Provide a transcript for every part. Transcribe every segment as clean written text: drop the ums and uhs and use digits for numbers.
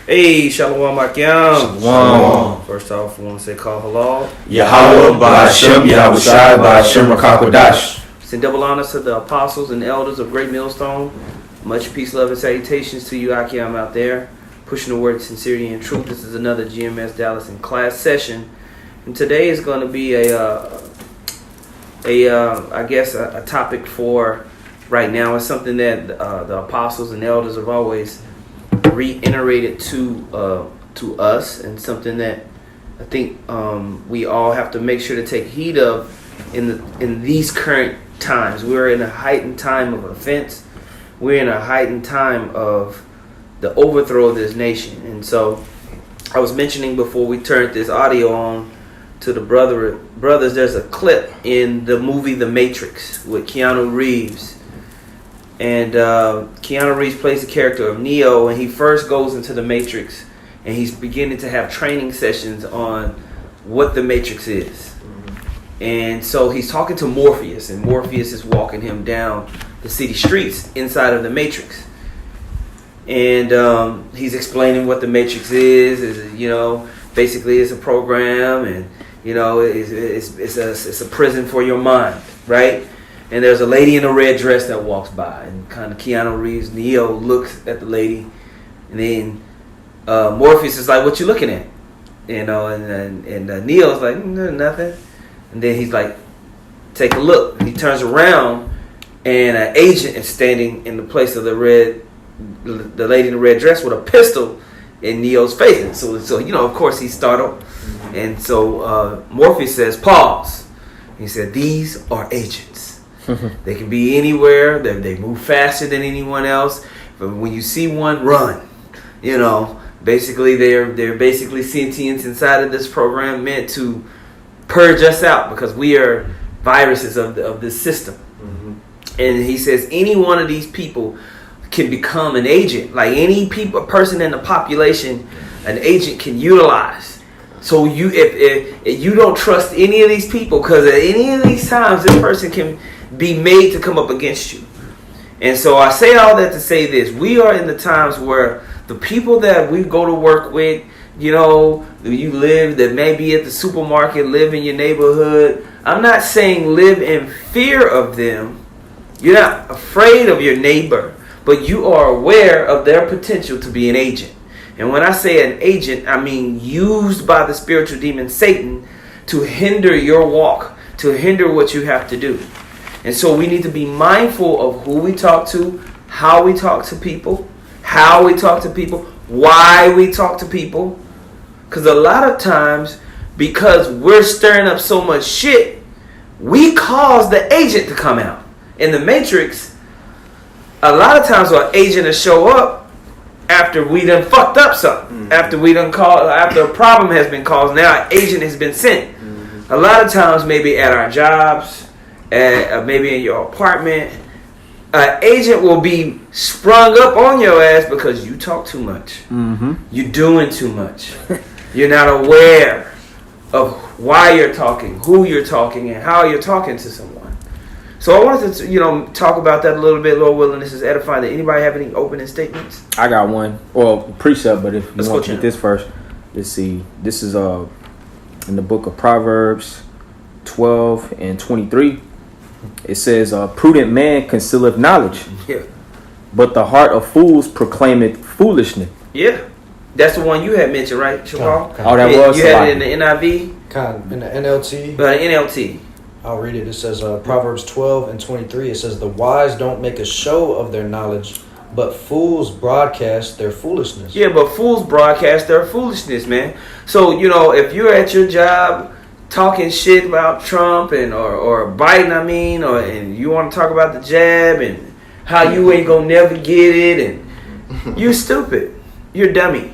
Hey, Shalom Akyam. Shalom. First off, I want to say call halal. Yahweh Ba'Hashem, Yahweh Shai Ba'Hashem Rakakwadash. Send double honors to the apostles and elders of Great Millstone. Much peace, love, and salutations to you, Akyam, out there. Pushing the word of sincerity and truth. This is another GMS Dallas in class session. And today is going to be a topic for right now. It's something that the apostles and elders have always reiterated to us, and something that I think we all have to make sure to take heed of in these current times. We're in a heightened time of offense. We're in a heightened time of the overthrow of this nation. And so I was mentioning before we turned this audio on to the brothers, there's a clip in the movie The Matrix with Keanu Reeves. And Keanu Reeves plays the character of Neo, and he first goes into the Matrix, and he's beginning to have training sessions on what the Matrix is. And so he's talking to Morpheus, and Morpheus is walking him down the city streets inside of the Matrix. And he's explaining what the Matrix is, basically it's a program, and it's a prison for your mind, right? And there's a lady in a red dress that walks by, and kind of Keanu Reeves, Neo, looks at the lady, and then Morpheus is like, "What you looking at?" And Neo's like, "Nothing." And then he's like, "Take a look." And he turns around, and an agent is standing in the place of the lady in the red dress with a pistol in Neo's face. And so of course he's startled, and so Morpheus says, "Pause." He said, "These are agents. They can be anywhere. They move faster than anyone else. But when you see one, run. Basically they're basically sentience inside of this program, meant to purge us out because we are viruses of this system." Mm-hmm. And he says any one of these people can become an agent. Like any person in the population, an agent can utilize. So if you don't trust any of these people, because at any of these times this person can be made to come up against you. And so I say all that to say this: we are in the times where the people that we go to work with, you live, that may be at the supermarket, live in your neighborhood. I'm not saying live in fear of them. You're not afraid of your neighbor, but you are aware of their potential to be an agent. And when I say an agent, I mean used by the spiritual demon Satan to hinder your walk, to hinder what you have to do. And so we need to be mindful of who we talk to, how we talk to people, why we talk to people. Because a lot of times, because we're stirring up so much shit, we cause the agent to come out. In the Matrix, a lot of times our agent will show up after we done fucked up something. Mm-hmm. After a problem has been caused, now an agent has been sent. Mm-hmm. A lot of times, maybe at our jobs, maybe in your apartment, an agent will be sprung up on your ass because you talk too much. Mm-hmm. You're doing too much. You're not aware of why you're talking, who you're talking, and how you're talking to someone. So I wanted to, talk about that a little bit. Lord willing, this is edifying. Did anybody have any opening statements? I got one. Well, precept, but if you want to get this first, let's see. This is in the book of Proverbs 12 and 23. It says, "Prudent man concealeth knowledge, but the heart of fools proclaimeth foolishness." Yeah, that's the one you had mentioned, right, Chakal? Oh, that was. You had it in the NIV? In the NLT. NLT. I'll read it. It says, Proverbs 12 and 23. It says, "The wise don't make a show of their knowledge, but fools broadcast their foolishness." Yeah, but fools broadcast their foolishness, man. So, if you're at your job talking shit about Trump or Biden, and you want to talk about the jab and how you ain't gonna never get it, and you're stupid, you're dummy,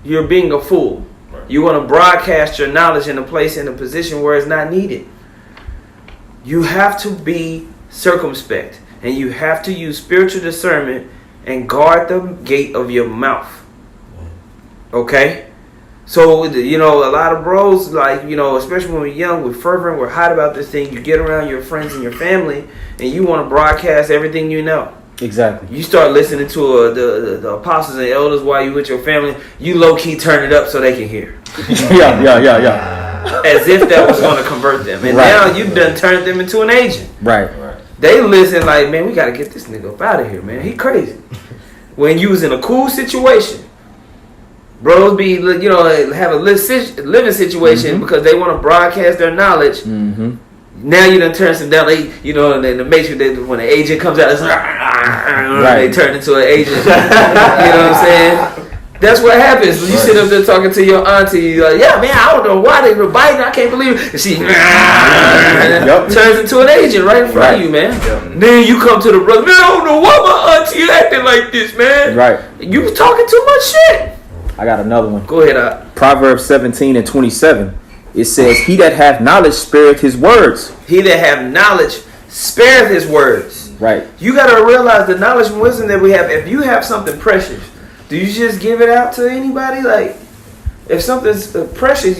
you're being a fool. You want to broadcast your knowledge in a place, in a position where it's not needed. You have to be circumspect, and you have to use spiritual discernment and guard the gate of your mouth. Okay? So, a lot of bros, especially when we're young, we're fervent, we're hot about this thing. You get around your friends and your family, and you want to broadcast everything you know. Exactly. You start listening to the apostles and elders while you with your family. You low key turn it up so they can hear. Yeah. As if that was going to convert them. And now you done turned them into an agent. Right. They listen like, man, we got to get this nigga up out of here, man. He crazy. When you was in a cool situation, bros be, have a living situation because they want to broadcast their knowledge. Mm-hmm. Now you done turn some down. And the Matrix, when the agent comes out, it's they turn into an agent. You know what I'm saying? That's what happens. You sit up there talking to your auntie. You're like, yeah, man, I don't know why they were biting. I can't believe it. And she turns into an agent right in front of you, man. Yep. Then you come to the brother, man, I don't know why my auntie acting like this, man. Right. You was talking too much shit. I got another one. Go ahead. Proverbs 17:27. It says, he that hath knowledge spareth his words. He that hath knowledge spareth his words. Right. You got to realize the knowledge and wisdom that we have. If you have something precious, do you just give it out to anybody? Like, if something's precious,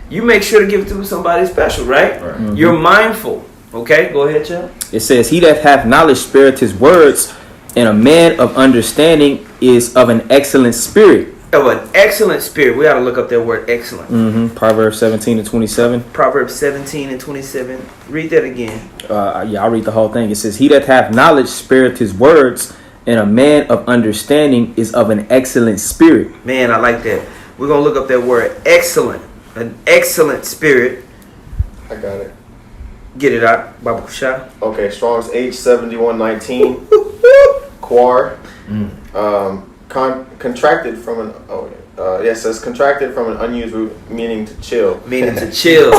you make sure to give it to somebody special, right? Mm-hmm. You're mindful. Okay, go ahead, Chuck. It says, he that hath knowledge spareth his words, and a man of understanding is of an excellent spirit. Of an excellent spirit. We got to look up that word excellent. Mm-hmm. Proverbs 17:27. Proverbs 17:27. Read that again. I'll read the whole thing. It says, he that hath knowledge spareth his words, and a man of understanding is of an excellent spirit. Man, I like that. We're going to look up that word excellent. An excellent spirit. I got it. Get it out, Babu Shah. Okay, Strong's H7119. Quar. Contracted from an it says contracted from an unused root meaning to chill. Meaning to chill.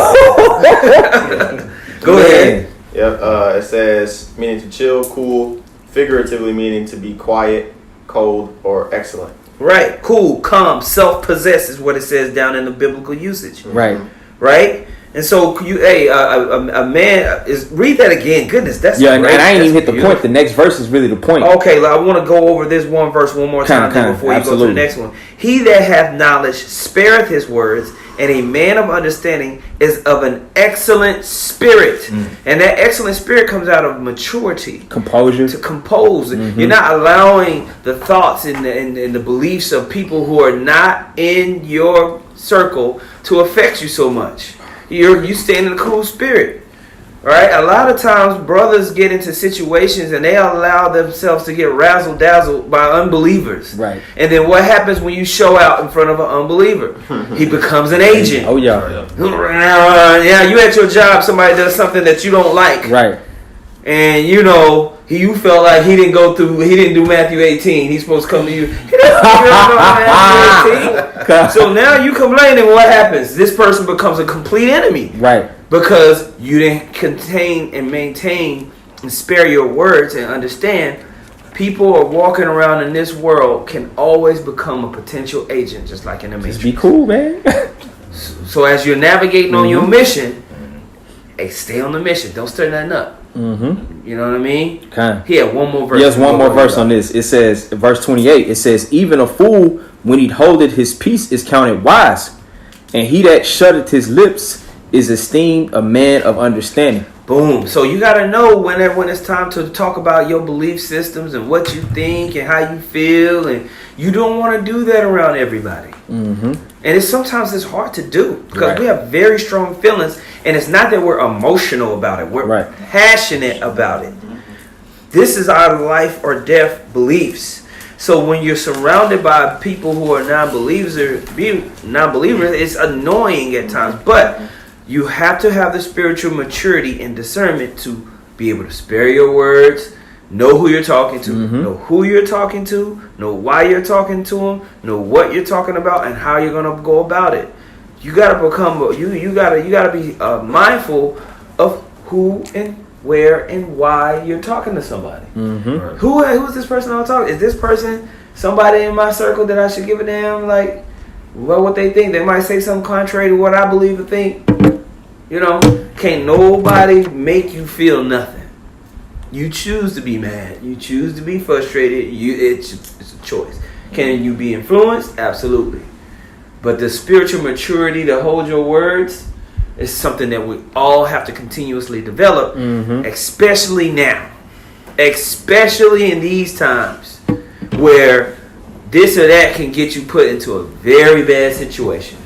Go ahead. Yep. It says meaning to chill, cool, figuratively meaning to be quiet, cold, or excellent. Right. Cool, calm, self-possessed is what it says down in the biblical usage. Right. Right. And so a man is read that again. Goodness, that's great. And I ain't even hit beautiful. the point. The next verse is really the point. Okay, I want to go over this one verse one more time before you go to the next one. He that hath knowledge spareth his words, and a man of understanding is of an excellent spirit. And that excellent spirit comes out of maturity, composure, to compose. You're not allowing the thoughts and the beliefs of people who are not in your circle to affect you so much. You stay in a cool spirit, right? A lot of times brothers get into situations and they allow themselves to get razzle dazzled by unbelievers, right? And then what happens when you show out in front of an unbeliever? He becomes an agent. Oh yeah. Yeah, you at your job, somebody does something that you don't like, right? And you felt like he didn't do Matthew 18. He's supposed to come to you. He didn't know Matthew 18. So now you complaining. What happens? This person becomes a complete enemy. Right. Because you didn't contain and maintain and spare your words and understand. People are walking around in this world can always become a potential agent, just like in the Matrix. Just be cool, man. So as you're navigating on your mission, hey, stay on the mission. Don't stir nothing up. You know what I mean? Kind of. He had one more verse. Yes, one more verse on this. It says, verse 28, it says, even a fool, when he holdeth his peace, is counted wise, and he that shutteth his lips is esteemed a man of understanding. Boom. So you got to know when it's time to talk about your belief systems and what you think and how you feel, and you don't want to do that around everybody. And sometimes it's hard to do because we have very strong feelings, and it's not that we're emotional about it. We're passionate about it. This is our life or death beliefs. So when you're surrounded by people who are non-believers, it's annoying at times, but you have to have the spiritual maturity and discernment to be able to spare your words, know who you're talking to, know who you're talking to, know why you're talking to them, know what you're talking about, and how you're gonna go about it. You gotta you gotta be mindful of who and where and why you're talking to somebody. Who is this person I'm talking? Is this person somebody in my circle that I should give a damn like what they think? They might say something contrary to what I believe or think. Can't nobody make you feel nothing. You choose to be mad. You choose to be frustrated. It's a choice. Can you be influenced? Absolutely. But the spiritual maturity to hold your words is something that we all have to continuously develop, especially now. Especially in these times where this or that can get you put into a very bad situation.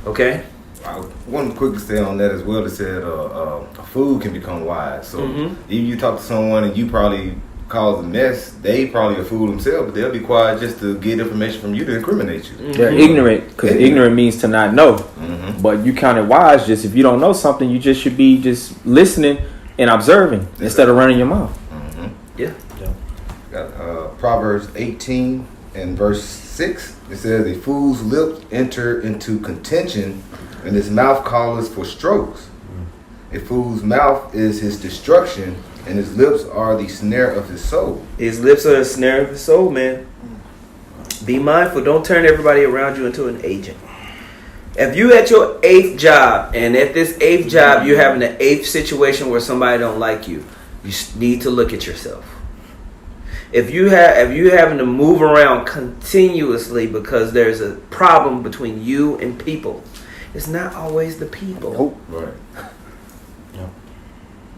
Okay? I want to quickly say on that as well. It said a fool can become wise. So if you talk to someone and you probably cause a mess, they probably a fool themselves, but they'll be quiet just to get information from you to incriminate you. They're ignorant, because ignorant means to not know. But you counted wise just if you don't know something, you just should be just listening and observing instead of running your mouth. Yeah. Got Proverbs 18 and verse 6. It says, a fool's lips enter into contention, and his mouth calleth for strokes. A fool's mouth is his destruction, and his lips are the snare of his soul. His lips are the snare of the soul, man. Be mindful. Don't turn everybody around you into an agent. If you at your 8th job, and at this 8th job you're having an 8th situation where somebody don't like you, you need to look at yourself. If you having to move around continuously because there's a problem between you and people, it's not always the people. Right.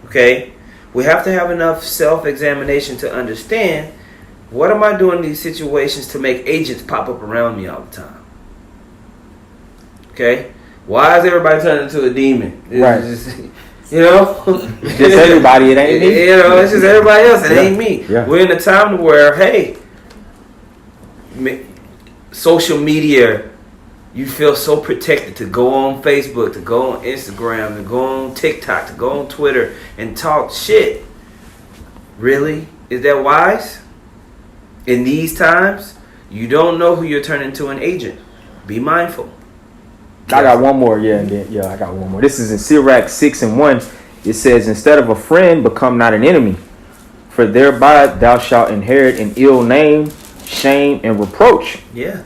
Okay? We have to have enough self-examination to understand, what am I doing in these situations to make agents pop up around me all the time? Okay? Why is everybody turning into a demon? Right. Just, you know? Just everybody, it ain't me. You know, it's just everybody else. It ain't me. Yeah. We're in a time where, hey, social media, you feel so protected to go on Facebook, to go on Instagram, to go on TikTok, to go on Twitter and talk shit. Really? Is that wise? In these times, you don't know who you're turning to an agent. Be mindful. I got one more, I got one more. This is in Sirach 6:1. It says, instead of a friend, become not an enemy, for thereby thou shalt inherit an ill name, shame, and reproach. Yeah.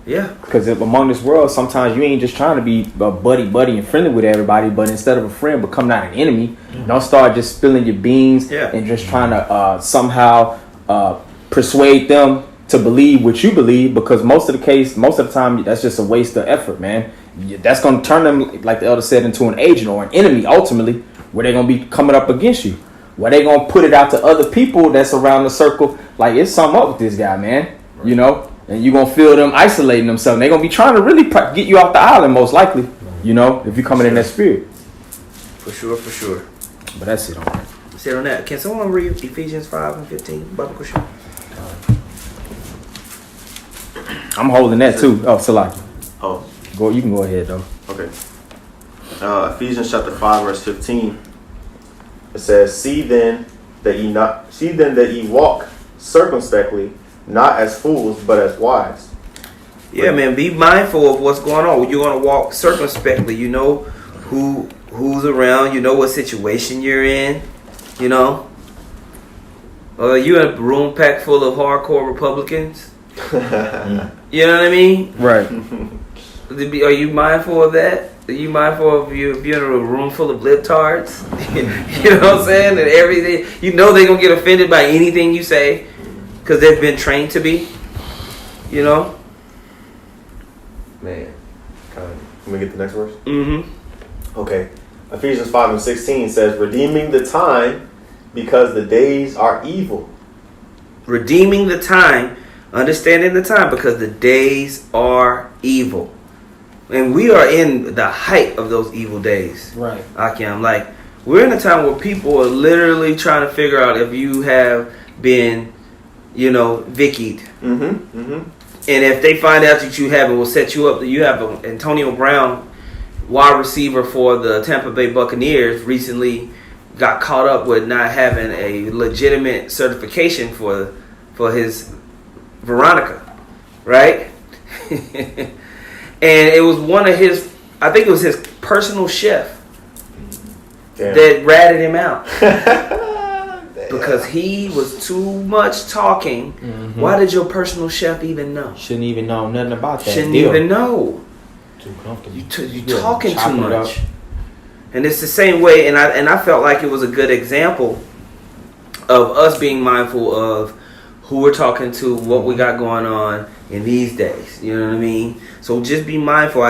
Yeah. Because among this world, sometimes you ain't just trying to be a buddy and friendly with everybody, but instead of a friend, become not an enemy. Don't start just spilling your beans and just trying to somehow persuade them to believe what you believe, because most of the time, that's just a waste of effort, man. That's going to turn them, like the elder said, into an agent or an enemy, ultimately, where they're going to be coming up against you. Where they're going to put it out to other people that's around the circle, like, it's something up with this guy, man. Right. You know? And you're going to feel them isolating themselves. They're going to be trying to really get you off the island, most likely, you know, if you're coming in that spirit. For sure. But that's it on that. That's it on that. Can someone read Ephesians 5:15? Biblical show. I'm holding that too. Oh, Salaki. Oh. Go. You can go ahead though. Okay. Ephesians chapter 5 verse 15. It says, See then that ye walk circumspectly, not as fools, but as wise. Yeah, man. Be mindful of what's going on. You're gonna walk circumspectly. You know who's around. You know what situation you're in. You know. You in a room packed full of hardcore Republicans. You know what I mean? Right. Are you mindful of that? Are you mindful of you if you're in a room full of libtards? You know what I'm saying? And everything, you know they're going to get offended by anything you say because they've been trained to be. You know? Man. Can we get the next verse? Mm-hmm. Okay. Ephesians 5:16 says, redeeming the time because the days are evil. Redeeming the time, understanding the time because the days are evil. And we are in the height of those evil days. Right. Akim, like, we're in a time where people are literally trying to figure out if you have been, Vickied. Mm-hmm. Mm-hmm. And if they find out that you haven't, will set you up. You have Antonio Brown, wide receiver for the Tampa Bay Buccaneers, recently got caught up with not having a legitimate certification for his Veronica, right? And it was one of his, I think it was his personal chef that ratted him out because he was too much talking. Mm-hmm. Why did your personal chef even know? Shouldn't even know nothing about that. Shouldn't even know. Too comfortable. You talking too much. And it's the same way, and I felt like it was a good example of us being mindful of who we're talking to, what we got going on in these days. You know what I mean? So just be mindful.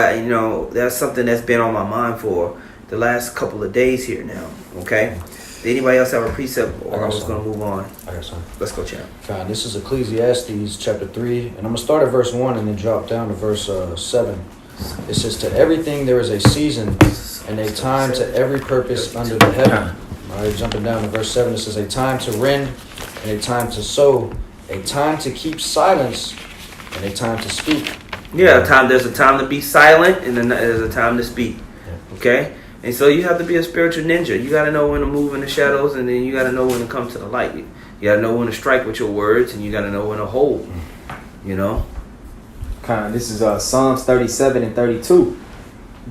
That's something that's been on my mind for the last couple of days here now. Okay? Did anybody else have a precept, or I was some. going to move on? I got some. Let's go, champ. Okay, this is Ecclesiastes chapter 3, and I'm going to start at verse 1 and then drop down to verse 7. It says, to everything there is a season and a time to every purpose under the heaven. All right, jumping down to verse 7, it says, a time to rend and a time to sow, a time to keep silence and a time to speak. Yeah, there's a time to be silent, and then there's a time to speak. Okay? And so you have to be a spiritual ninja. You got to know when to move in the shadows, and then you got to know when to come to the light. You got to know when to strike with your words, and you got to know when to hold. You know? This is Psalms 37 and 32.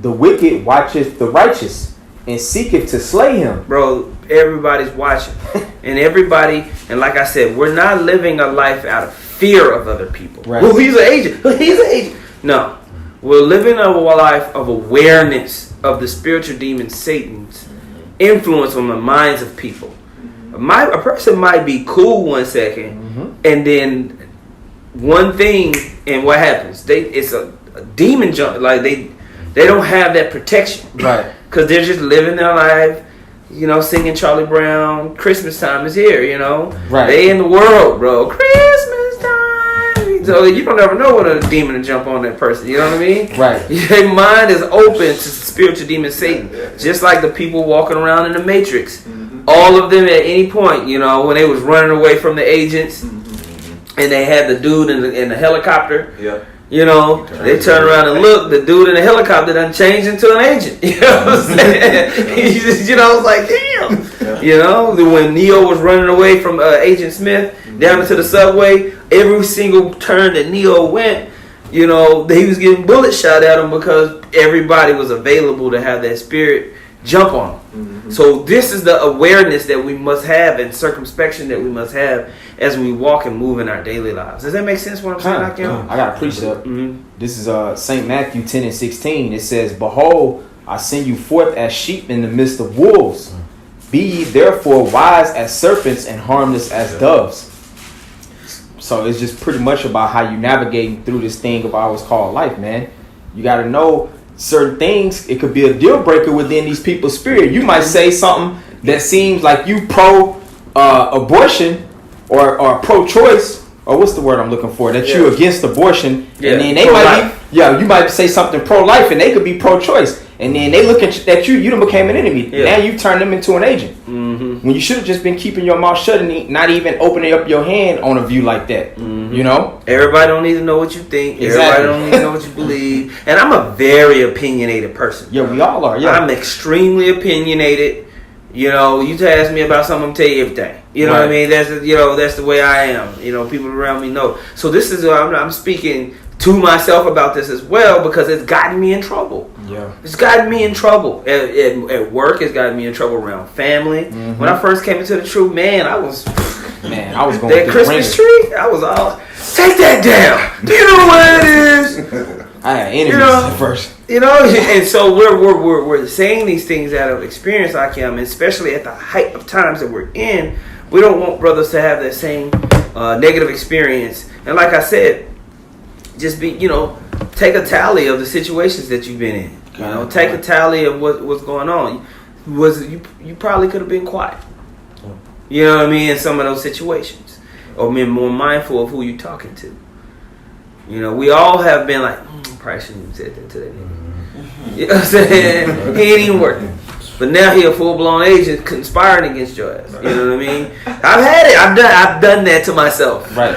The wicked watcheth the righteous and seeketh to slay him. Bro, everybody's watching. And like I said, we're not living a life out of fear of other people. Right. Well, he's an agent. No. We're living a life of awareness of the spiritual demon Satan's influence on the minds of people. A person might be cool 1 second, and then one thing, and what happens? It's a demon jump. Like they don't have that protection, right? Because they're just living their life, singing Charlie Brown. Christmas time is here, Right? They in the world, bro. Christmas time. So you don't ever know when a demon will jump on that person. You know what I mean? Right. Their mind is open to spiritual demon Satan, just like the people walking around in the Matrix. All of them at any point, when they was running away from the agents. And they had the dude in the helicopter. Yeah. They turn around and look. The dude in the helicopter done changed into an agent. You know what I'm saying? It's like, damn. Yeah. When Neo was running away from Agent Smith down into the subway, every single turn that Neo went, he was getting bullets shot at him because everybody was available to have that spirit jump on him. So this is the awareness that we must have and circumspection that we must have as we walk and move in our daily lives. Does that make sense what I'm saying? I got a precept. This is St. Matthew 10 and 16. It says, behold, I send you forth as sheep in the midst of wolves. Be ye therefore wise as serpents and harmless as doves. So it's just pretty much about how you navigating through this thing of what's called life, man. You got to know certain things. It could be a deal breaker within these people's spirit. You might say something that seems like you pro abortion or pro-choice, or what's the word I'm looking for? That you're against abortion, and then they might be, you might say something pro-life, and they could be pro-choice, and then they look at you done became an enemy. Yeah. Now you've turned them into an agent. When you should have just been keeping your mouth shut and not even opening up your hand on a view like that. Everybody don't need to know what you think. Exactly. Everybody don't need to know what you believe. And I'm a very opinionated person. Yeah, we all are. Yeah, I'm extremely opinionated. You ask me about something, I'm tell you everything. You know what I mean? That's the way I am. People around me know. So this is I'm speaking to myself about this as well because it's gotten me in trouble. Yeah, it's gotten me in trouble at work. It's gotten me in trouble around family. When I first came into the truth, I was going that Christmas tree. I was all take that down. Do you know what it is? I had enemies at first. And so we're saying these things out of experience, Akim, especially at the height of times that we're in. We don't want brothers to have that same negative experience. And like I said, just be, take a tally of the situations that you've been in. Take a tally of what's going on. You probably could have been quiet. You know what I mean? In some of those situations, or been more mindful of who you're talking to. We all have been like, probably shouldn't even said that to that nigga. You know what I'm saying? He ain't even working. But now he a full-blown agent conspiring against your ass. You know what I mean? I've had it. I've done that to myself. Right.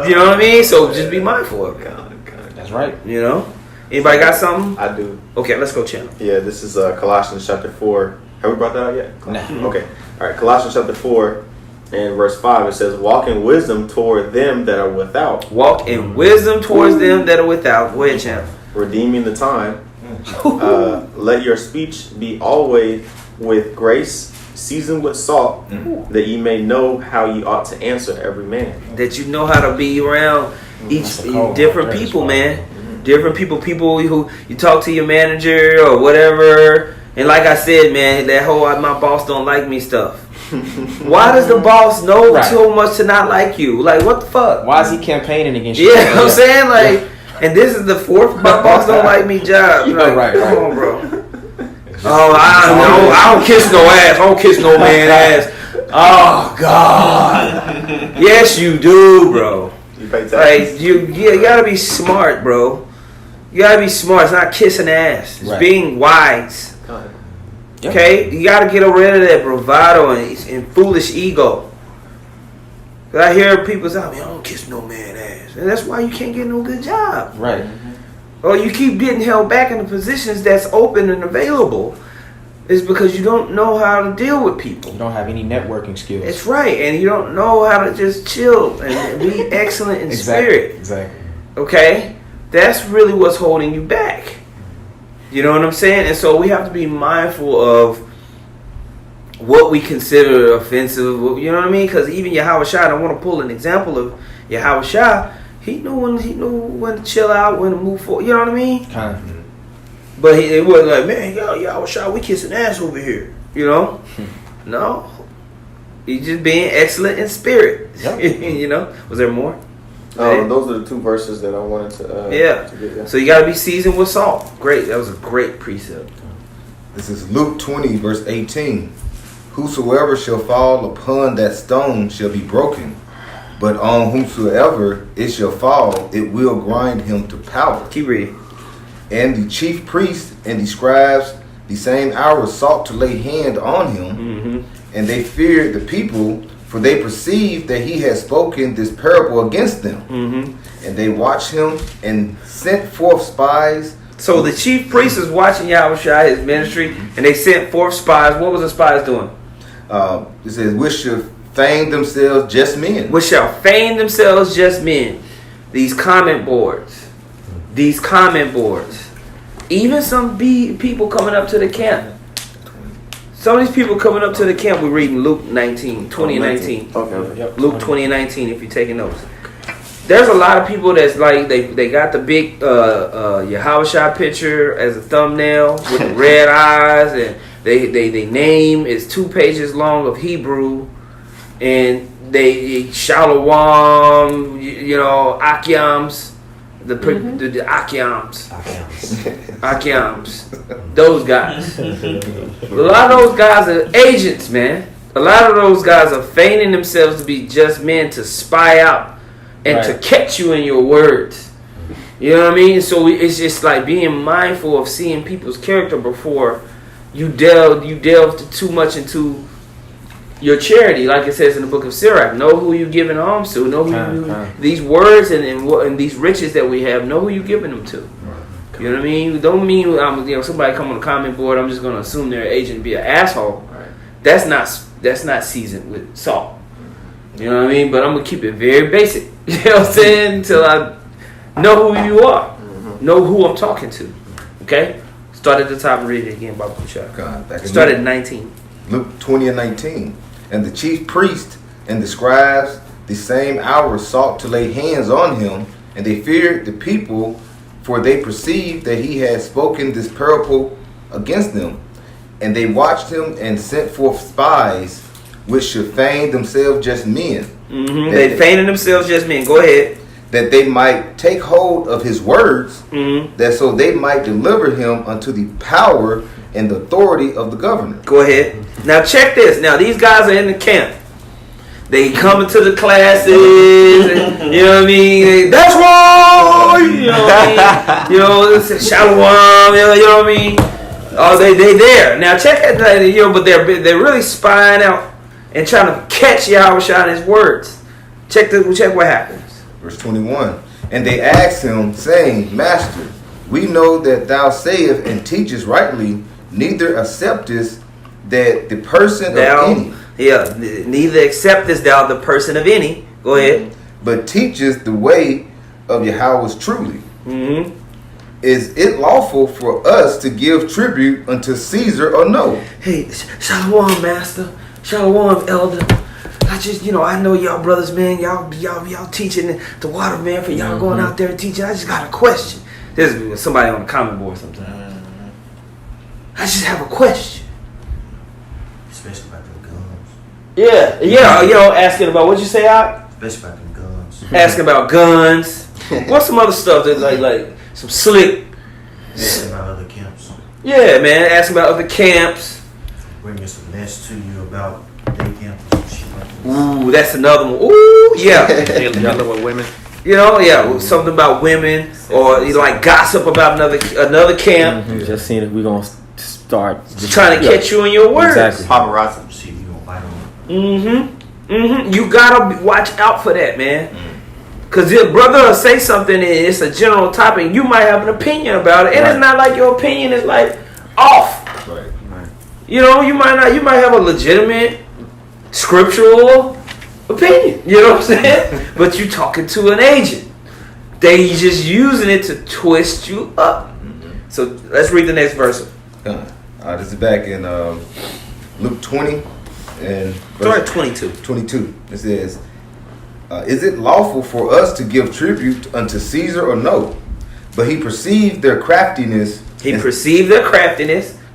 You know what I mean? So just be mindful of it. That's right. Anybody got something? I do. Okay, let's go, channel. Yeah, this is Colossians chapter 4. Have we brought that out yet? Nah. Okay. All right, Colossians chapter 4 and verse 5. It says, walk in wisdom toward them that are without. Walk in wisdom towards them that are without. Go ahead, channel. Redeeming the time. Let your speech be always with grace, seasoned with salt, that ye may know how ye ought to answer every man. That you know how to be around different people, man. Different people who you talk to your manager or whatever. And like I said, man, that whole my boss don't like me stuff. Why does the boss know so much to not like you? Like, what the fuck? Why is he campaigning against you? Yeah, you know what I'm saying? Like, and this is the fourth my boss don't like me job. Like, right. Come on, bro. Oh, I don't kiss no ass. I don't kiss no man ass. Oh God. Yes, you do, bro. You pay taxes. Like you gotta be smart, bro. You gotta be smart. It's not kissing ass. It's being wise. Okay, you gotta get rid of that bravado and foolish ego. Cause I hear people say, "I don't kiss no man ass," and that's why you can't get no good job. Right. Or you keep getting held back in the positions that's open and available. Is because you don't know how to deal with people. You don't have any networking skills. That's right, and you don't know how to just chill and be excellent in spirit. Exactly. Okay, that's really what's holding you back. You know what I'm saying? And so we have to be mindful of what we consider offensive. You know what I mean? Because even Yahweh Shai, I want to pull an example of Yahweh Shai. He knew when to chill out, when to move forward. You know what I mean? Kind of. But it wasn't like, man, Yahweh Shai, we kissing ass over here. You know? No. He's just being excellent in spirit. Yep. You know? Was there more? Those are the two verses that I wanted to get, yeah. So you got to be seasoned with salt. Great. That was a great precept. This is Luke 20, verse 18. Whosoever shall fall upon that stone shall be broken, but on whomsoever it shall fall, it will grind him to powder. Keep reading. And the chief priests and the scribes the same hour sought to lay hand on him, and they feared the people, for they perceived that he had spoken this parable against them. And they watched him and sent forth spies. So the chief priest is watching Yahweh Shai, his ministry, and they sent forth spies. What was the spies doing? It says, which shall feign themselves just men. Which shall feign themselves just men. These comment boards. Even some people coming up to the camp. Some of these people coming up to the camp, we're reading Luke 19, 20 and 19. Okay. Yep. Luke 20 and 19 if you're taking notes. There's a lot of people that's like, they got the big Yahweh Shai picture as a thumbnail with the red eyes, and they name is 2 pages long of Hebrew, and they Shalom, Akiams. The Akiams, those guys. A lot of those guys are agents, man. A lot of those guys are feigning themselves to be just men to spy out and to catch you in your words. You know what I mean? So it's just like being mindful of seeing people's character before you delve too much into your charity, like it says in the book of Sirach. Know who you're giving alms to. Know who these words and these riches that we have. Know who you're giving them to. You know what I mean? Don't mean somebody come on the comment board, I'm just going to assume their agent and be an asshole. That's not seasoned with salt. You know what I mean? But I'm gonna keep it very basic. You know what I'm saying? Until I know who you are, know who I'm talking to. Okay? Start at the top and read it again, Baba Kushai. Start at 19. Luke 20 and 19. And the chief priest and the scribes the same hour sought to lay hands on him, and they feared the people, for they perceived that he had spoken this parable against them. And they watched him and sent forth spies, which should feign themselves just men. They feigning themselves just men. Go ahead. That they might take hold of his words, that so they might deliver him unto the power and the authority of the governor. Go ahead. Now check this. Now these guys are in the camp. They coming to the classes, and, you know what I mean? That's wrong! You know what I mean? It's Shalom, you know what I mean? Oh, they there. Now check it, but they're really spying out and trying to catch Yahweh Shai in his words. Check what happens. Verse 21. And they asked him, saying, Master, we know that thou sayest and teachest rightly, neither acceptest that the person of any. Yeah, neither acceptest thou the person of any. Go ahead. But teachest the way of Yahweh truly. Is it lawful for us to give tribute unto Caesar or no? Hey, Shalom, Master. Shalom, Elder. I know y'all brothers, man. Y'all teaching the water, man, for y'all going out there and teaching. I just got a question. There's somebody on the comment board sometimes. I just have a question. Especially about the guns. Yeah. Asking about what you say, Out? Especially about the guns. Asking about guns. What's some other stuff that like some slick? Asking about other camps. Yeah, man. Asking about other camps. Bringing some mess to you about day camp and shit like that. Ooh, that's another one. Ooh, yeah. Dealing with women. You know, yeah, something about women, or like gossip about another camp. Mm-hmm. Just seeing if we're gonna start Trying to catch you in your words. Exactly. Paparazzi, see if you gonna bite on. You gotta watch out for that, man. Cause your brother will say something and it's a general topic. You might have an opinion about it, and it's not like your opinion is like off. Right. You know, you might have a legitimate scriptural opinion. You know what I'm saying? But you talking to an agent. They just using it to twist you up. So let's read the next verse. This is back in Luke 20 and Start at 22. 22. It says, is it lawful for us to give tribute unto Caesar or no? But he perceived their craftiness.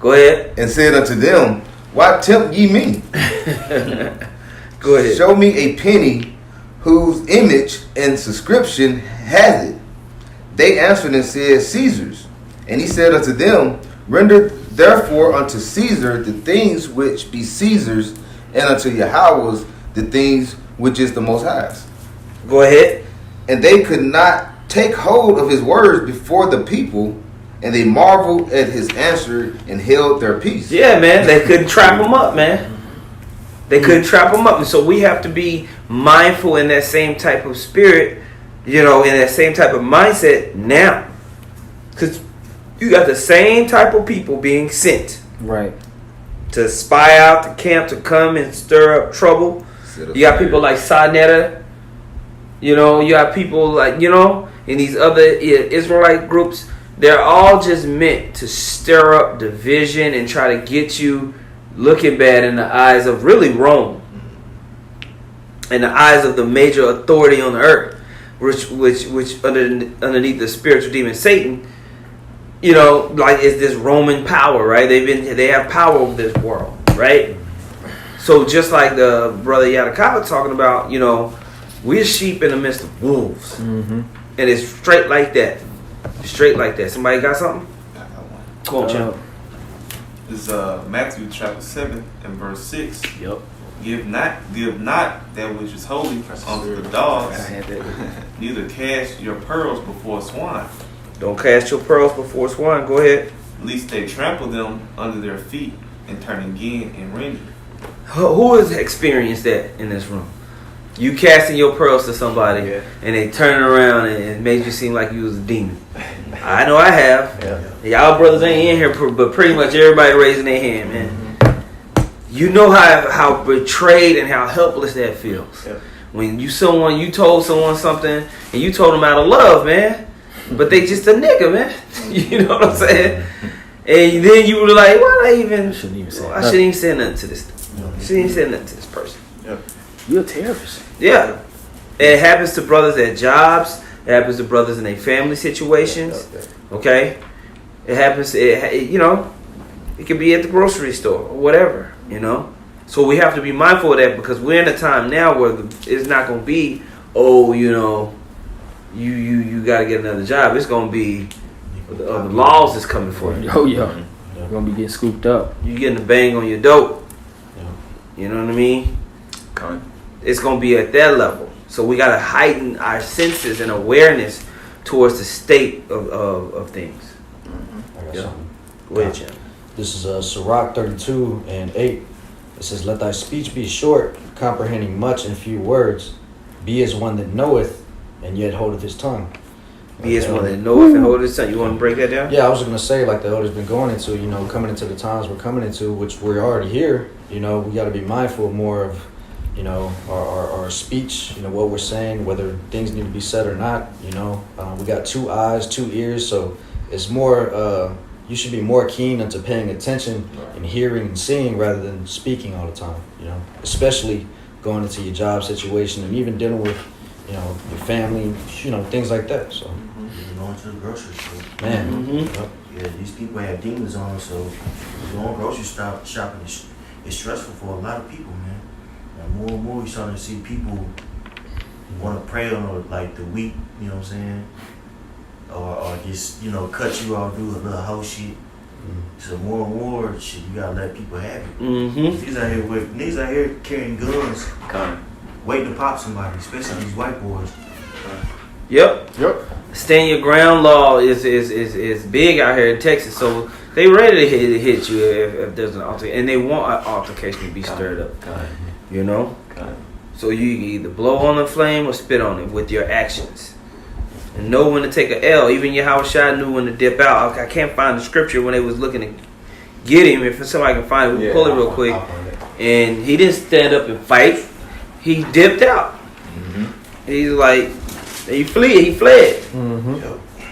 Go ahead. And said unto them, why tempt ye me? Go ahead. Show me a penny whose image and subscription has it. They answered and said, Caesar's. And he said unto them, render therefore unto Caesar the things which be Caesar's, and unto Yahweh's the things which is the Most High's. Go ahead. And they could not take hold of his words before the people, and they marveled at his answer and held their peace. Yeah, man. They couldn't trap him up, man. They couldn't trap him up. And so we have to be mindful in that same type of spirit, you know, in that same type of mindset now. Because you got the same type of people being sent. Right. To spy out the camp, to come and stir up trouble. You got people like Sarnetta. You know, you got people like, you know, in these other Israelite groups. They're all just meant to stir up division and try to get you looking bad in the eyes of really Rome. In the eyes of the major authority on the earth. Which underneath the spiritual demon Satan, you know, like it's this Roman power, right? They have power over this world, right? So just like the brother Yadakava talking about, you know, we're sheep in the midst of wolves. And it's straight like that. Straight like that. Somebody got something? I got one. Come on, champ. This is Matthew chapter 7 and verse 6. Yep. Give not that which is holy unto the dogs, neither cast your pearls before swine. Don't cast your pearls before swine. Go ahead. Lest they trample them under their feet and turn again and rend you. Who has experienced that in this room? You casting your pearls to somebody and they turn around and it made you seem like you was a demon. I know I have. Y'all brothers ain't in here, but pretty much everybody raising their hand, man. You know how betrayed and how helpless that feels. When you told someone something and you told them out of love, man. But they just a nigga, man. You know what I'm saying? And then you were like, "Well, I shouldn't even say nothing to this. Shouldn't even say nothing to this person." You're a terrorist. Yeah, it happens to brothers at jobs. It happens to brothers in their family situations. Okay, it happens. You know, it could be at the grocery store or whatever. You know, so we have to be mindful of that because we're in a time now where it's not going to be, oh, you know, you got to get another job. It's going to be the laws is coming for you. Oh yeah, you're gonna be getting scooped up. You getting a bang on your dope. You know what I mean? It's going to be at that level. So we got to heighten our senses and awareness towards the state of things. I got something. Go ahead, Jim. This is Sirach 32 and 8. It says, let thy speech be short, comprehending much in few words. Be as one that knoweth, and yet holdeth his tongue. Be as one that knoweth and holdeth his tongue. You want to break that down? Yeah, I was going to say, like the elder's been going into, you know, coming into the times we're coming into, which we're already here. You know, we got to be mindful more of, you know, our speech, you know, what we're saying, whether things need to be said or not. You know, we got 2 eyes, 2 ears, so it's more, you should be more keen into paying attention and hearing and seeing rather than speaking all the time, you know, especially going into your job situation and even dealing with, you know, your family, you know, things like that. So, Even going to the grocery store. man, Yeah, these people have demons on, so going grocery shopping is stressful for a lot of people, man. And more and more we're starting to see people want to prey on like the weak, you know what I'm saying? Or just, you know, cut you off, do a little hoe shit. So more and more shit, you gotta let people have it. Mm-hmm. Niggas out here carrying guns, waiting to pop somebody, especially these white boys. Yep. Stand your ground law is big out here in Texas, so they ready to hit you if there's an altercation, and they want an altercation to be stirred up. You know. So you either blow on the flame or spit on it with your actions, and know when to take a L. Even Yahushua knew when to dip out. I can't find the scripture when they was looking to get him. If somebody can find it, we'll pull it real quick. And he didn't stand up and fight. He dipped out. He's like, he fled.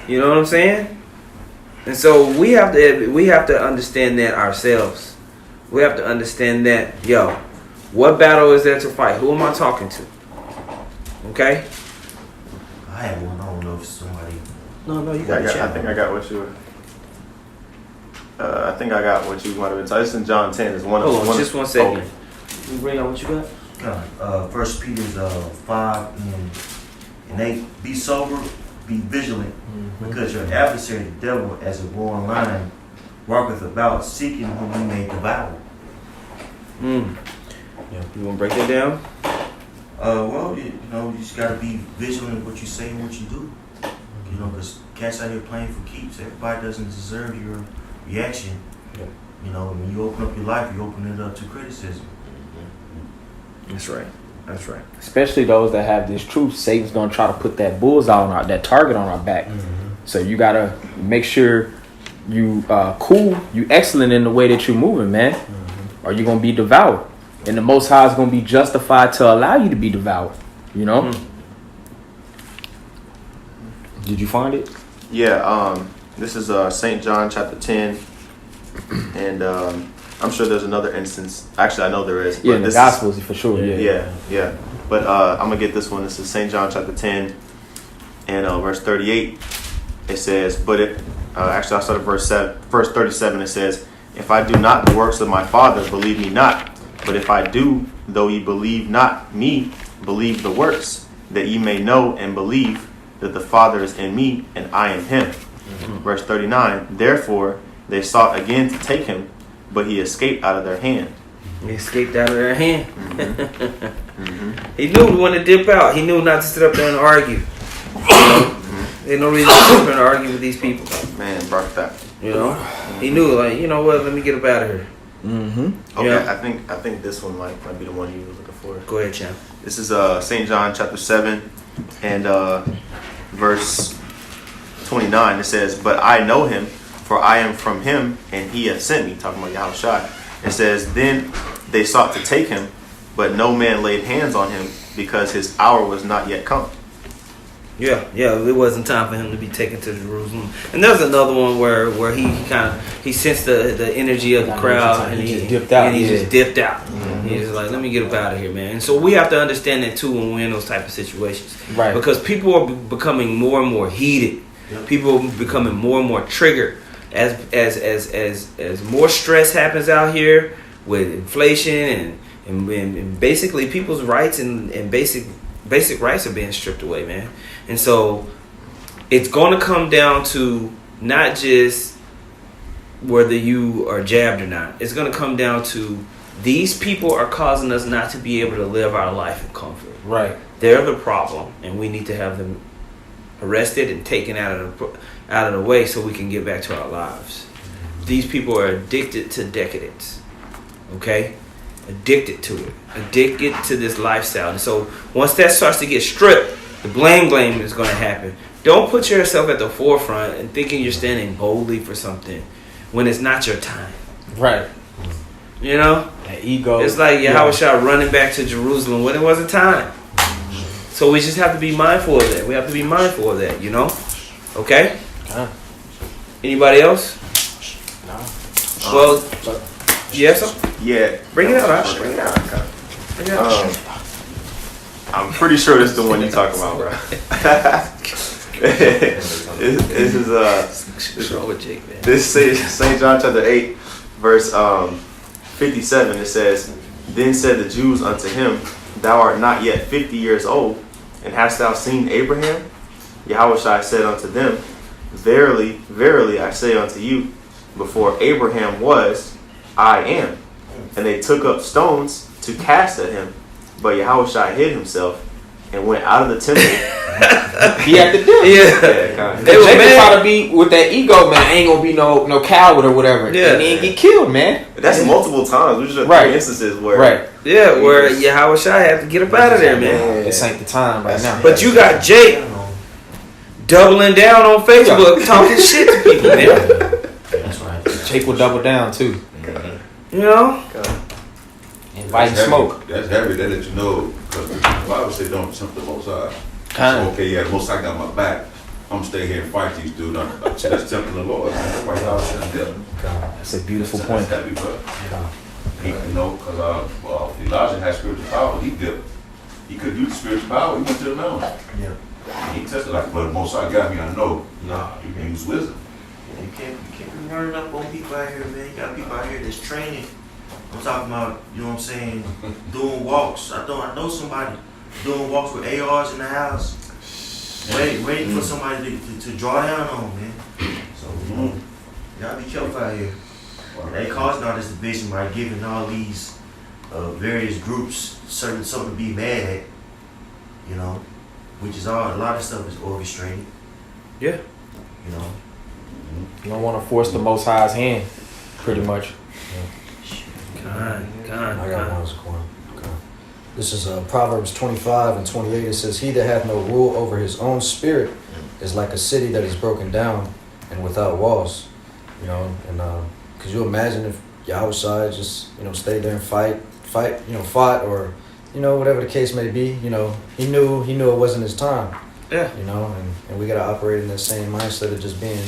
You know what I'm saying? And so we have to understand that ourselves. We have to understand that, what battle is there to fight? Who am I talking to? Okay? I had one. I don't know if somebody. No, you got it. I think I got what you. I think I got what you might have been. It's in John 10. It's one. Hold on, just 1 second. Okay. You bring out what you got? First Peter's 5 and 8. Be sober, be vigilant, because your adversary, the devil, as a roaring lion, walketh about, seeking whom he may devour. Yeah, you want to break that down? Well, you just gotta be vigilant in what you say and what you do. You know, because cats out here playing for keeps. Everybody doesn't deserve your reaction. You know, when you open up your life, you open it up to criticism. That's right. Especially those that have this truth. Satan's gonna try to put that bullseye that target on our back. So you gotta make sure you cool, you excellent in the way that you're moving, man. Or you're gonna be devoured. And the Most High is going to be justified to allow you to be devoured. You know? Did you find it? Yeah. This is St. John chapter 10. And I'm sure there's another instance. Actually, I know there is. Yeah, in the Gospels for sure. Yeah. But I'm going to get this one. This is St. John chapter 10 and verse 38. It says, actually, I'll start at verse 37. It says, if I do not the works of my Father, believe me not. But if I do, though ye believe not me, believe the works, that ye may know and believe that the Father is in me and I in him. Verse 39, therefore they sought again to take him, but he escaped out of their hand. He knew when to dip out. He knew not to sit up there and argue. There's no reason to sit up there and argue with these people. Man, brought that. You know? He knew, like, you know what, let me get up out of here. Okay, yeah. I think this one might be the one you were looking for. Go ahead, champ. This is St. John chapter 7 and verse 29. It says, but I know him, for I am from him, and he hath sent me. Talking about Yahushua. It says, then they sought to take him, but no man laid hands on him, because his hour was not yet come. Yeah, it wasn't time for him to be taken to Jerusalem. And there's another one where he sensed the energy of the crowd and he just dipped out. Just dipped out. He's just like, let me get up out of here, man. And so we have to understand that too when we're in those type of situations, right? Because people are becoming more and more heated. People are becoming more and more triggered as more stress happens out here with inflation and basically people's rights and basic rights are being stripped away, man. And so it's going to come down to not just whether you are jabbed or not. It's going to come down to these people are causing us not to be able to live our life in comfort. Right. They're the problem, and we need to have them arrested and taken out of the way so we can get back to our lives. These people are addicted to decadence. Okay? Addicted to it. Addicted to this lifestyle. And so once that starts to get stripped, the blame is going to happen. Don't put yourself at the forefront and thinking you're standing boldly for something when it's not your time. Right. You know? That ego. It's like Yahushua running back to Jerusalem when it wasn't time. So we just have to be mindful of that. We have to be mindful of that, you know? Okay? Anybody else? No. Well, yes? Yeah. Bring it out. Bring it out. I'm pretty sure this is the one you're talking about, bro. This is St. John chapter 8, verse 57. It says, then said the Jews unto him, thou art not yet 50 years old, and hast thou seen Abraham? Yahushua said unto them, verily, verily, I say unto you, before Abraham was, I am. And they took up stones to cast at him. But Yahushua hid himself and went out of the temple. He had to do it. Yeah. They were Jacob try to be with that ego, man. I ain't gonna be no coward or whatever. Yeah. And he ain't get killed, man. That's multiple times. There's just three instances where. Right. Yeah, where Yahushua had to get up out of there, man. This ain't the time right now. But you got Jake doubling down on Facebook, talking shit to people, man. That's right. Jake will double down too. You know? Inviting smoke. That's heavy. That let you know, because the Bible says don't tempt the Most High. Kind So, okay, yeah, the Most High got my back. I'm gonna stay here and fight these dudes. That's tempting the Lord. Man. That's why y'all shouldn't do it. That's a beautiful point. That's heavy, bro. You know, because Elijah had spiritual power. He dipped. He could do the spiritual power. He went to the mountain. Yeah. He tested like, but the Most High got me. I know. Nah, you can use wisdom. Yeah, you can't be running up on people out here, man. You got people out here that's training. I'm talking about, you know what I'm saying, doing walks. I know somebody doing walks with ARs in the house, waiting for somebody to draw down on, man. So, y'all be careful out here. And they causing all this division by giving all these various groups something to be mad at, you know, which is a lot of stuff is orchestrated. Yeah. You know. You don't want to force the Most High's hand, pretty much. I got one, Zaquan. Okay. This is Proverbs 25 and 28. It says, he that hath no rule over his own spirit is like a city that is broken down and without walls. You know, and could you imagine if Yahushua just, stayed there and fought, or, whatever the case may be, he knew it wasn't his time. Yeah. And we got to operate in that same mindset of just being,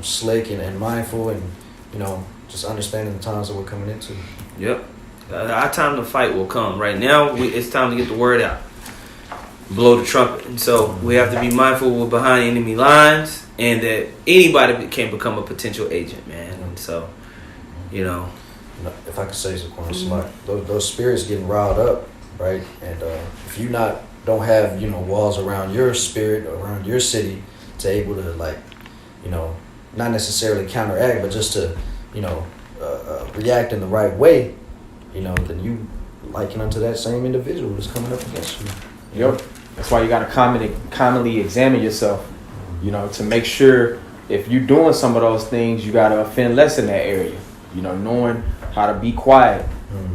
slick and mindful and, just understanding the times that we're coming into. Yep. Our time to fight will come. Right now, it's time to get the word out. Blow the trumpet. And so we have to be mindful we're behind enemy lines and that anybody can become a potential agent, man. And so, if I could say something, those spirits getting riled up, right? And if you don't have, walls around your spirit, around your city to able to not necessarily counteract, but just to, react in the right way, then you liken unto that same individual that's coming up against you. Yep. That's why you got to commonly examine yourself, to make sure if you're doing some of those things, you got to offend less in that area. Knowing how to be quiet,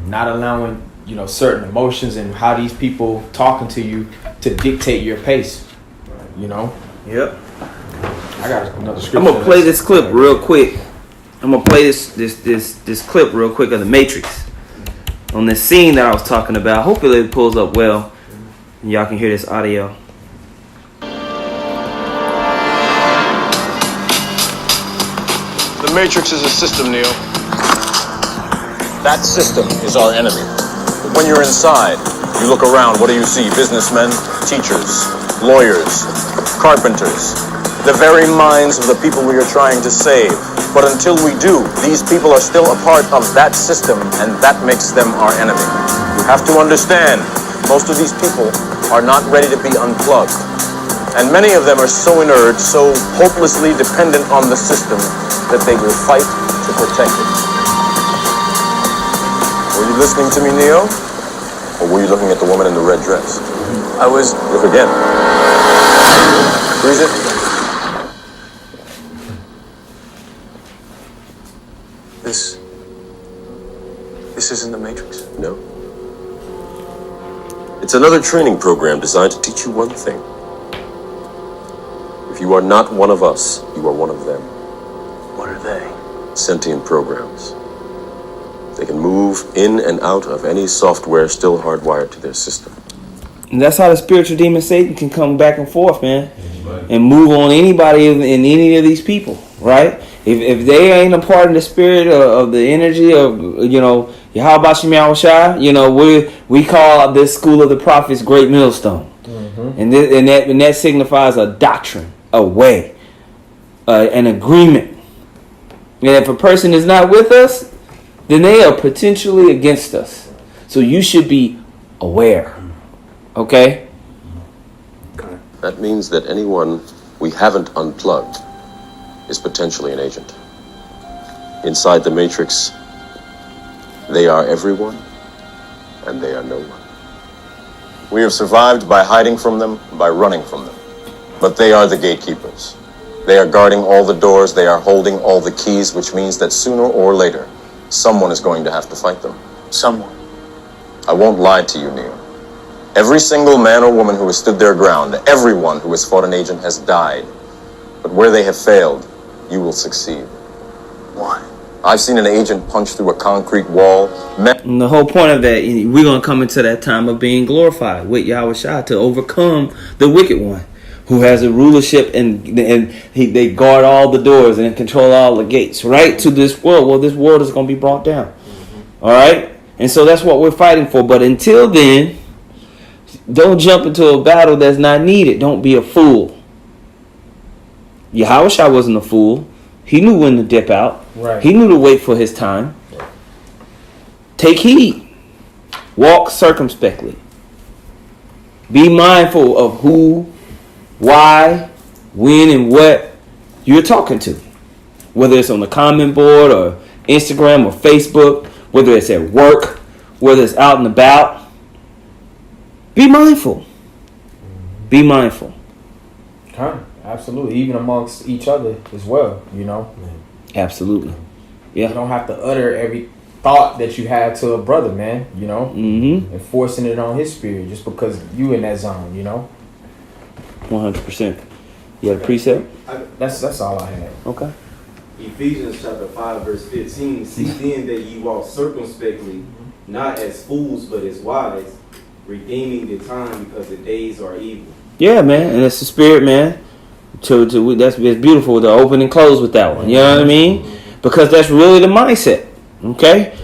not allowing, certain emotions and how these people talking to you to dictate your pace. Yep. I got another scripture. I'm gonna play this clip real quick. I'm gonna play this clip real quick of the Matrix on this scene that I was talking about. Hopefully it pulls up well and y'all can hear this audio. The Matrix is a system, Neo. That system is our enemy. But when you're inside, you look around, what do you see? Businessmen, teachers, lawyers, carpenters, the very minds of the people we are trying to save. But until we do, these people are still a part of that system, and that makes them our enemy. You have to understand, most of these people are not ready to be unplugged. And many of them are so inert, so hopelessly dependent on the system, that they will fight to protect it. Were you listening to me, Neo? Or were you looking at the woman in the red dress? I was... Look again. Freeze it. This isn't the Matrix. No. It's another training program designed to teach you one thing. If you are not one of us, you are one of them. What are they? Sentient programs. They can move in and out of any software still hardwired to their system. And that's how the spiritual demon Satan can come back and forth, man, and move on anybody in any of these people, right? If they ain't a part of the spirit of the energy of, Yahweh Shai, we call this school of the prophets Great Millstone. Mm-hmm. And that signifies a doctrine, a way, an agreement. And if a person is not with us, then they are potentially against us. So you should be aware. Okay? That means that anyone we haven't unplugged is potentially an agent. Inside the matrix, they are everyone, and they are no one. We have survived by hiding from them, by running from them. But they are the gatekeepers. They are guarding all the doors, they are holding all the keys, which means that sooner or later, someone is going to have to fight them. Someone. I won't lie to you, Neil. Every single man or woman who has stood their ground, everyone who has fought an agent has died. But where they have failed, you will succeed. Why? I've seen an agent punch through a concrete wall. And the whole point of that, we're going to come into that time of being glorified with Yahweh Shai to overcome the wicked one who has a rulership and they guard all the doors and control all the gates, right, to this world. Well, this world is going to be brought down. All right? And so that's what we're fighting for. But until then, don't jump into a battle that's not needed. Don't be a fool. Yahweh Shai wasn't a fool. He knew when to dip out. Right. He knew to wait for his time. Take heed. Walk circumspectly. Be mindful of who, why, when, and what you're talking to. Whether it's on the comment board or Instagram or Facebook, whether it's at work, whether it's out and about. Be mindful. Be mindful. Absolutely. Even amongst each other as well, you know. Absolutely. Yeah. You don't have to utter every thought that you have to a brother, man, you know. Mm-hmm. And forcing it on his spirit just because you in that zone, you know. 100%. You had a precept? That's all I had. Okay. Ephesians chapter 5 verse 15. See then that ye walk circumspectly, not as fools but as wise, redeeming the time because the days are evil. Yeah, man, and it's the spirit, man. It's beautiful to open and close with that one. You know what I mean? Because that's really the mindset. Okay?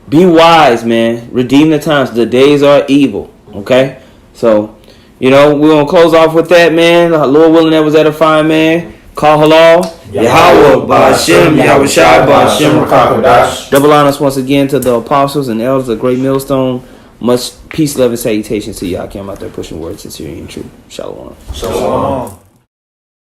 Be wise, man. Redeem the times. The days are evil. Okay? So, we're going to close off with that, man. Lord willing, that was edifying, man. Call halal. Yahweh, Ba'ashem, Yahweh Shai, Ba'ashem, Rakakadash. Double honors once again to the apostles and elders of Great Millstone. Much peace, love, and salutations to y'all. I'm out there pushing words sincerely and true. Shalom. Shalom.